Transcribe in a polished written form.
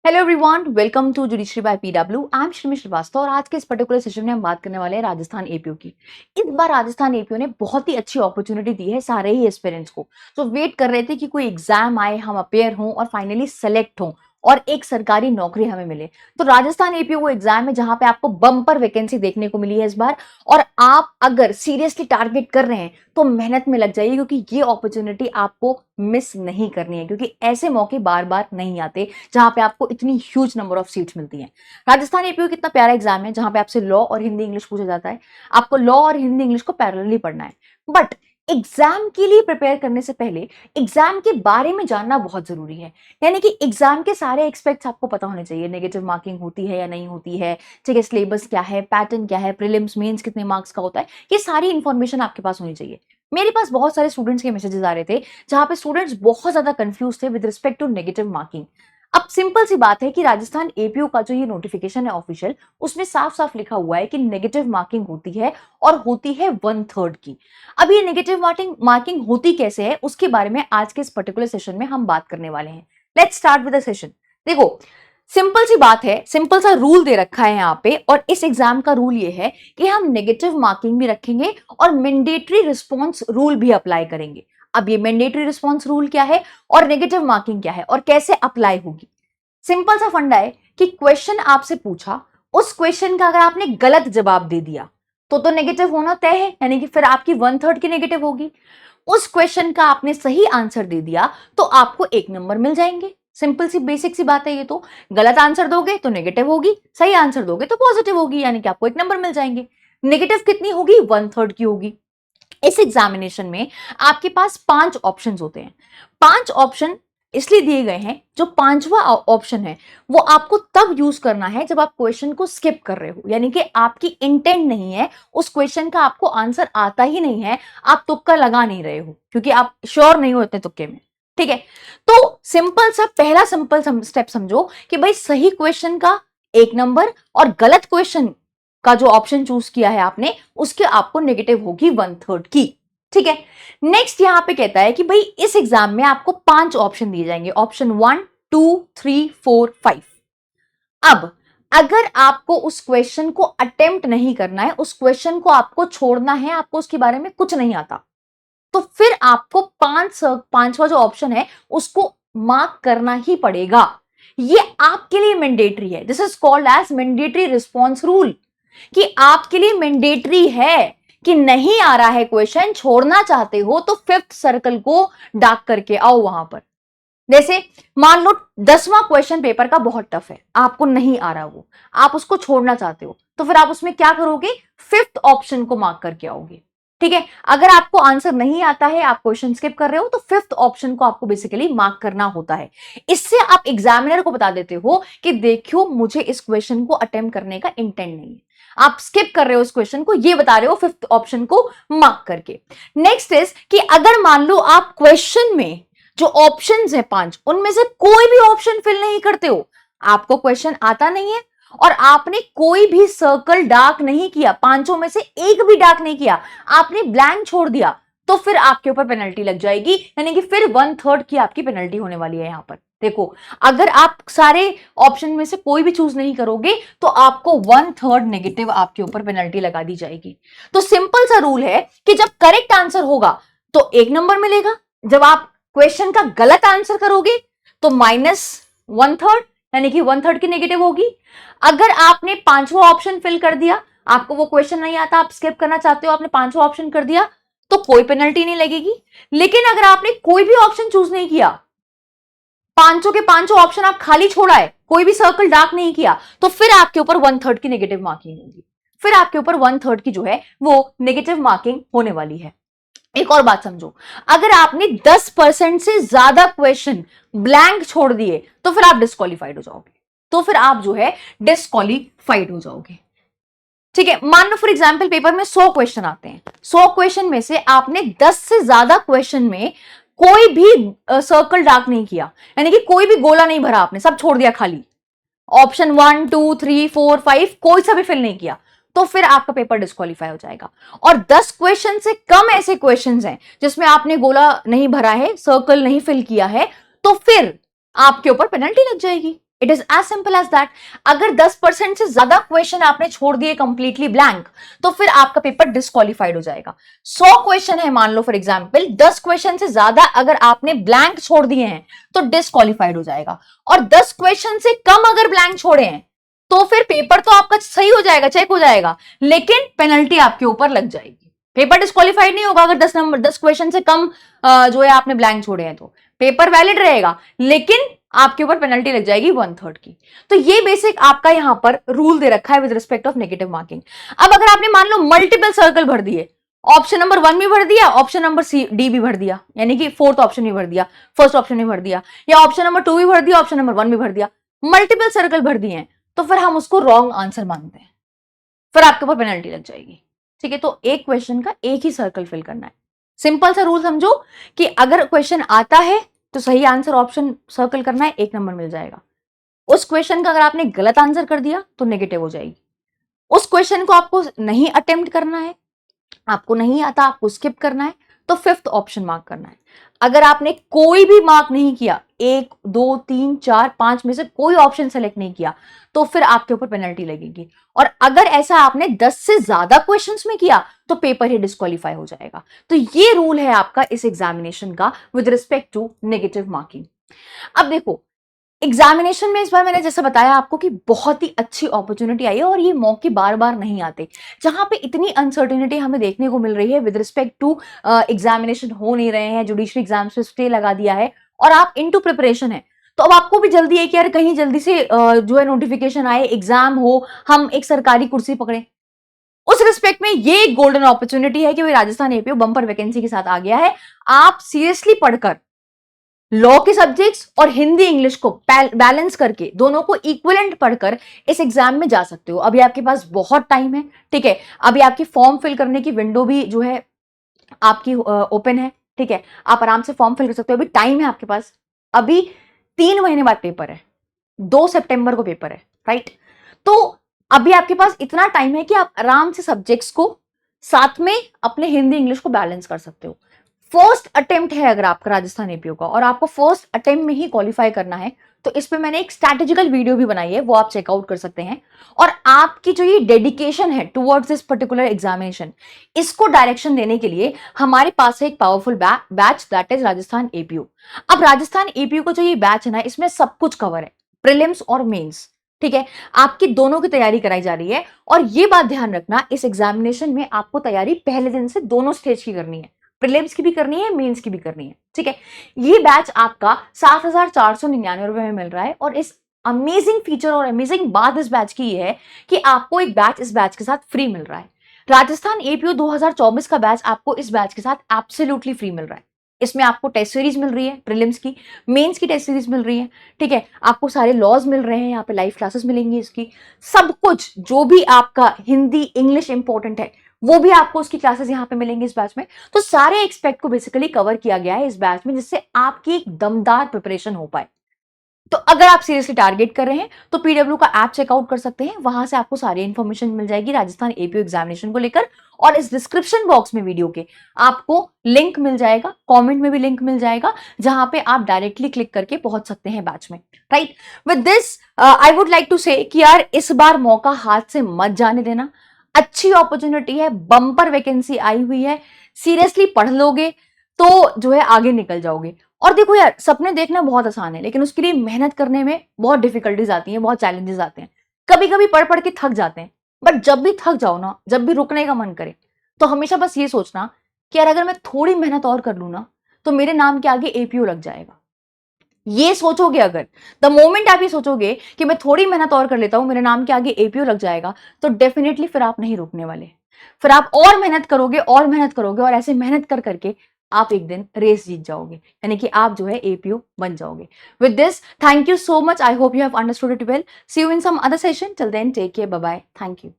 Hello everyone, welcome to judiciary by PW. I am Shrimi Srivastava और आज के इस पर्टिकुलर सेशन में हम बात करने वाले हैं राजस्थान एपीओ की। इस बार राजस्थान एपीओ ने बहुत ही अच्छी अपॉर्चुनिटी दी है सारे ही एस्पिरेंट्स को जो वेट कर रहे थे कि कोई एग्जाम आए, हम अपेयर हों और फाइनली सेलेक्ट हों और एक सरकारी नौकरी हमें मिले। तो राजस्थान एपीओ वो एग्जाम है जहां पे आपको बम्पर वैकेंसी देखने को मिली है इस बार, और आप अगर सीरियसली टारगेट कर रहे हैं तो मेहनत में लग जाइए, क्योंकि ये अपॉर्चुनिटी आपको मिस नहीं करनी है, क्योंकि ऐसे मौके बार बार नहीं आते जहां पे आपको इतनी ह्यूज नंबर ऑफ सीट्स मिलती हैं। राजस्थान एपीओ कितना प्यारा एग्जाम है जहां पे आपसे लॉ और हिंदी इंग्लिश पूछा जाता है। आपको लॉ और हिंदी इंग्लिश को पैरेलली पढ़ना है, बट एग्जाम के लिए प्रिपेयर करने से पहले एग्जाम के बारे में जानना बहुत जरूरी है। यानी कि एग्जाम के सारे एक्सपेक्ट्स आपको पता होने चाहिए। नेगेटिव मार्किंग होती है या नहीं होती है, ठीक है, सिलेबस क्या है, पैटर्न क्या है, प्रीलिम्स मेंस कितने मार्क्स का होता है, ये सारी इंफॉर्मेशन आपके पास होनी चाहिए। मेरे पास बहुत सारे स्टूडेंट्स के मैसेजेस आ रहे थे जहां पे स्टूडेंट्स बहुत ज्यादा कंफ्यूज थे with respect to negative marking. अब सिंपल सी बात है कि राजस्थान एपीओ का जो ये नोटिफिकेशन है ऑफिशियल, उसमें साफ साफ लिखा हुआ है कि नेगेटिव मार्किंग होती है और होती है 1/3 की। अब ये नेगेटिव मार्किंग होती कैसे है उसके बारे में आज के इस पर्टिकुलर सेशन में हम बात करने वाले हैं। Let's start with the session. देखो, सिंपल सी बात है, सिंपल सा रूल दे रखा है यहाँ पे, और इस एग्जाम का रूल ये है कि हम नेगेटिव मार्किंग भी रखेंगे और मैंडेटरी रिस्पॉन्स रूल भी अप्लाई करेंगे। अब ये मैंडेटरी रिस्पॉन्स रूल क्या है और नेगेटिव मार्किंग क्या है और कैसे अप्लाई होगी। सिंपल सा फंडा है कि क्वेश्चन आपसे पूछा, उस क्वेश्चन का अगर आपने गलत जवाब दे दिया तो नेगेटिव होना तय है, यानी कि फिर आपकी 1/3 की नेगेटिव होगी। उस क्वेश्चन का आपने सही आंसर दे दिया तो आपको 1 नंबर मिल जाएंगे। सिंपल सी बेसिक सी बात है ये तो। गलत आंसर दोगे तो नेगेटिव होगी, सही आंसर दोगे तो पॉजिटिव होगी, यानी कि आपको 1 नंबर मिल जाएंगे। नेगेटिव कितनी होगी? 1/3 की होगी। इस एग्जामिनेशन में आपके पास 5 ऑप्शन होते हैं। 5 ऑप्शन इसलिए दिए गए हैं, जो 5वां ऑप्शन है वो आपको तब यूज करना है जब आप क्वेश्चन को स्किप कर रहे हो, यानी कि आपकी इंटेंट नहीं है, उस क्वेश्चन का आपको आंसर आता ही नहीं है, आप तुक्का लगा नहीं रहे हो क्योंकि आप श्योर नहीं हो इतने तुक्के में। ठीक है, तो सिंपल सा पहला सिंपल स्टेप समझो कि भाई सही क्वेश्चन का 1 नंबर और गलत क्वेश्चन का जो ऑप्शन चूज किया है आपने उसके आपको नेगेटिव होगी 1/3 की। ठीक है, नेक्स्ट यहां पे कहता है कि भाई इस एग्जाम में आपको 5 ऑप्शन दिए जाएंगे, ऑप्शन 1 2 3 4 5। अब अगर आपको उस क्वेश्चन को अटेम्प्ट नहीं करना है, उस क्वेश्चन को आपको छोड़ना है, आपको उसके बारे में कुछ नहीं आता, तो फिर आपको पांचवा जो ऑप्शन है उसको मार्क करना ही पड़ेगा। ये आपके लिए मैंडेटरी है। This is called as mandatory response rule, कि आपके लिए मैंडेटरी है कि नहीं आ रहा है क्वेश्चन, छोड़ना चाहते हो तो 5th सर्कल को डाक करके आओ वहां पर। जैसे मान लो 10वां क्वेश्चन पेपर का बहुत टफ है, आपको नहीं आ रहा वो, आप उसको छोड़ना चाहते हो, तो फिर आप उसमें क्या करोगे? 5th ऑप्शन को मार्क करके आओगे। ठीक है, अगर आपको आंसर नहीं आता है, आप क्वेश्चन स्किप कर रहे हो, तो 5th ऑप्शन को आपको बेसिकली मार्क करना होता है। इससे आप एग्जामिनर को बता देते हो कि देखियो मुझे इस क्वेश्चन को अटेम्प्ट करने का इंटेंट नहीं है, आप स्किप कर रहे हो इस क्वेश्चन को, ये बता रहे हो 5th ऑप्शन को मार्क करके। नेक्स्ट इज कि अगर मान लो आप क्वेश्चन में जो ऑप्शंस है 5, उनमें से कोई भी ऑप्शन फिल नहीं करते हो, आपको क्वेश्चन आता नहीं है और आपने कोई भी सर्कल डार्क नहीं किया, पांचों में से एक भी डार्क नहीं किया, आपने ब्लैंक छोड़ दिया, तो फिर आपके ऊपर पेनल्टी लग जाएगी, यानी कि फिर 1/3 की आपकी पेनल्टी होने वाली है। यहां पर देखो, अगर आप सारे ऑप्शन में से कोई भी चूज नहीं करोगे तो आपको 1/3 नेगेटिव आपके ऊपर पेनल्टी लगा दी जाएगी। तो सिंपल सा रूल है कि जब करेक्ट आंसर होगा तो 1 नंबर मिलेगा, जब आप क्वेश्चन का गलत आंसर करोगे तो -1/3, यानी कि 1/3 की नेगेटिव होगी। अगर आपने 5वां ऑप्शन फिल कर दिया, आपको वो क्वेश्चन नहीं आता, आप स्किप करना चाहते हो, आपने 5वां ऑप्शन कर दिया, तो कोई पेनल्टी नहीं लगेगी। लेकिन अगर आपने कोई भी ऑप्शन चूज नहीं किया, पांचों के पांचों ऑप्शन आप खाली छोड़ा है, कोई भी सर्कल डार्क नहीं किया, तो फिर आपके ऊपर 1/3 की नेगेटिव मार्किंग होगी, फिर आपके ऊपर 1/3 की जो है वो नेगेटिव मार्किंग होने वाली है। एक और बात समझो, अगर आपने 10% से ज्यादा क्वेश्चन ब्लैंक छोड़ दिए तो फिर आप डिस्क्वालीफाइड हो जाओगे, तो फिर आप जो है डिस्क्वालीफाइड हो जाओगे। ठीक है, मान लो फॉर एग्जाम्पल पेपर में 100 क्वेश्चन आते हैं, 100 क्वेश्चन में से आपने 10 से ज्यादा क्वेश्चन में कोई भी सर्कल डार्क नहीं किया, यानी कि कोई भी गोला नहीं भरा, आपने सब छोड़ दिया खाली, ऑप्शन 1 2 3 4 5 कोई सा भी फिल नहीं किया, तो फिर आपका पेपर डिस्क्वालीफाई हो जाएगा। और 10 क्वेश्चन से कम ऐसे क्वेश्चंस हैं जिसमें आपने गोला नहीं भरा है, सर्कल नहीं फिल किया है, तो फिर आपके ऊपर पेनल्टी लग जाएगी। It is as simple as that. अगर 10% से ज्यादा क्वेश्चन आपने छोड़ दिए कंप्लीटली ब्लैंक, तो फिर आपका पेपर डिस्क्वालिफाइड हो जाएगा। 100 क्वेश्चन है मान लो फॉर एग्जाम्पल, 10 क्वेश्चन से ज्यादा अगर आपने ब्लैंक छोड़ दिए हैं तो डिस्क्वालिफाइड हो जाएगा। और 10 क्वेश्चन से कम अगर ब्लैंक छोड़े हैं तो फिर पेपर तो आपका सही हो जाएगा, चेक हो जाएगा, लेकिन पेनल्टी आपके ऊपर लग जाएगी। पेपर डिस्क्वालिफाइड नहीं होगा अगर 10 क्वेश्चन से कम जो है आपने ब्लैंक छोड़े हैं, तो पेपर वैलिड रहेगा, लेकिन आपके ऊपर पेनल्टी लग जाएगी 1/3 की। तो ये बेसिक आपका यहां पर रूल दे रखा है with respect of negative marking. अब अगर आपने मान लो मल्टीपल सर्कल भर दिए, ऑप्शन नंबर 1 भी भर दिया, ऑप्शन नंबर डी भी भर दिया, यानी कि फोर्थ ऑप्शन भी भर दिया, फर्स्ट ऑप्शन भी भर दिया, या ऑप्शन नंबर 2 भी भर दिया, ऑप्शन नंबर 1 भी भर दिया, मल्टीपल सर्कल भर दिए हैं, तो फिर हम उसको रॉन्ग आंसर मानते हैं, फिर आपके ऊपर पेनल्टी लग जाएगी। ठीक है, तो एक क्वेश्चन का एक ही सर्कल फिल करना है। सिंपल सा रूल समझो कि अगर क्वेश्चन आता है तो सही आंसर ऑप्शन सर्कल करना है, 1 नंबर मिल जाएगा। उस क्वेश्चन का अगर आपने गलत आंसर कर दिया तो नेगेटिव हो जाएगी। उस क्वेश्चन को आपको नहीं अटेम्प्ट करना है, आपको नहीं आता, आपको स्किप करना है, तो 5th ऑप्शन मार्क करना है। अगर आपने कोई भी मार्क नहीं किया, 1 2 3 4 5 में से कोई ऑप्शन सेलेक्ट नहीं किया, तो फिर आपके ऊपर पेनल्टी लगेगी। और अगर ऐसा आपने 10 से ज्यादा क्वेश्चंस में किया तो पेपर ही डिस्क्वालीफाई हो जाएगा। तो ये रूल है आपका इस एग्जामिनेशन का with respect to negative marking. अब देखो, एग्जामिनेशन में इस बार मैंने जैसे बताया आपको कि बहुत ही अच्छी अपॉर्चुनिटी आई है, और ये मौके बार बार नहीं आते जहां पे इतनी अनसर्टेनिटी हमें देखने को मिल रही है विद रिस्पेक्ट टू एग्जामिनेशन हो नहीं रहे हैं, जुडिशरी एग्जाम्स पे स्टे लगा दिया है और आप इनटू प्रिपरेशन है। तो अब आपको भी जल्दी है कि यार कहीं जल्दी से जो है नोटिफिकेशन आए, एग्जाम हो, हम एक सरकारी कुर्सी पकड़े। उस रिस्पेक्ट में ये एक गोल्डन अपॉर्चुनिटी है कि भाई राजस्थान एपीओ बम्पर वैकेंसी के साथ आ गया है। आप सीरियसली पढ़कर लॉ के सब्जेक्ट्स और हिंदी इंग्लिश को बैलेंस करके, दोनों को इक्विवेलेंट पढ़कर इस एग्जाम में जा सकते हो। अभी आपके पास बहुत टाइम है, ठीक है। अभी आपकी फॉर्म फिल करने की विंडो भी जो है आपकी ओपन है, ठीक है। आप आराम से फॉर्म फिल कर सकते हो, अभी टाइम है आपके पास। अभी 3 महीने बाद पेपर है, 2 सितंबर को पेपर है, राइट। तो अभी आपके पास इतना टाइम है कि आप आराम से सब्जेक्ट्स को साथ में अपने हिंदी इंग्लिश को बैलेंस कर सकते हो। फर्स्ट अटेम्प्ट है अगर आपका राजस्थान एपीओ का, और आपको फर्स्ट अटेम्प्ट में ही क्वालिफाई करना है, तो इस पे मैंने एक स्ट्रैटेजिकल वीडियो भी बनाई है, वो आप चेकआउट कर सकते हैं। और आपकी जो ये डेडिकेशन है टुवर्ड्स दिस पर्टिकुलर एग्जामिनेशन, इसको डायरेक्शन देने के लिए हमारे पास है एक powerful batch, that is Rajasthan APO. अब राजस्थान एपीओ का जो ये बैच है ना, इसमें सब कुछ कवर है, प्रीलिम्स और मेंस, ठीक है। आपकी दोनों की तैयारी कराई जा रही है। और ये बात ध्यान रखना, इस एग्जामिनेशन में आपको तैयारी पहले दिन से दोनों स्टेज की करनी है, प्रीलिम्स की भी करनी है, मेंस की भी करनी है, ठीक है। ये बैच आपका 7,499 रुपए में मिल रहा है। और इस अमेजिंग फीचर और अमेजिंग बात इस बैच की ये है कि आपको एक बैच इस बैच के साथ फ्री मिल रहा है। राजस्थान एपीओ 2024 का बैच आपको इस बैच के साथ एब्सोल्युटली फ्री मिल रहा है। इसमें आपको टेस्ट सीरीज मिल रही है, प्रीलिम्स की, मेंस की टेस्ट सीरीज मिल रही है, ठीक है। आपको सारे लॉज मिल रहे हैं, यहाँ पे लाइव क्लासेस मिलेंगी इसकी, सब कुछ जो भी आपका हिंदी इंग्लिश इंपॉर्टेंट है वो भी आपको उसकी क्लासेस यहाँ पे मिलेंगी इस बैच में। तो सारे एक्सपेक्ट को बेसिकली कवर किया गया है इस बैच में, जिससे आपकी एक दमदार प्रिपरेशन हो पाए। तो अगर आप सीरियसली टारगेट कर रहे हैं तो पीडब्ल्यू का ऐप चेकआउट कर सकते हैं, वहां से आपको सारी इंफॉर्मेशन मिल जाएगी राजस्थान एपीओ एग्जामिनेशन को लेकर। और इस डिस्क्रिप्शन बॉक्स में वीडियो के आपको लिंक मिल जाएगा, कमेंट में भी लिंक मिल जाएगा, जहां पे आप डायरेक्टली क्लिक करके पहुंच सकते हैं बैच में, right. With this I would like to say कि यार इस बार मौका हाथ से मत जाने देना, अच्छी अपॉर्चुनिटी है, बम्पर वैकेंसी आई हुई है, सीरियसली पढ़ लोगे तो जो है आगे निकल जाओगे। और देखो यार, सपने देखना बहुत आसान है, लेकिन उसके लिए मेहनत करने में बहुत डिफिकल्टीज आती हैं, बहुत चैलेंजेस आते हैं। कभी कभी पढ़ पढ़ के थक जाते हैं, बट जब भी थक जाओ ना, जब भी रुकने का मन करे, तो हमेशा बस ये सोचना कि यार अगर मैं थोड़ी मेहनत और कर लूं ना, तो मेरे नाम के आगे एपीओ लग जाएगा। ये सोचोगे अगर, द मोमेंट आप ये सोचोगे कि मैं थोड़ी मेहनत और कर लेता हूं, मेरे नाम के आगे एपीओ लग जाएगा, तो डेफिनेटली फिर आप नहीं रुकने वाले। फिर आप और मेहनत करोगे और मेहनत करोगे, और ऐसे मेहनत कर करके आप एक दिन रेस जीत जाओगे, यानी कि आप जो है एपीओ बन जाओगे। With this, thank you so much, I hope you have understood it well. See you in some other session, till then take care, bye bye, thank you.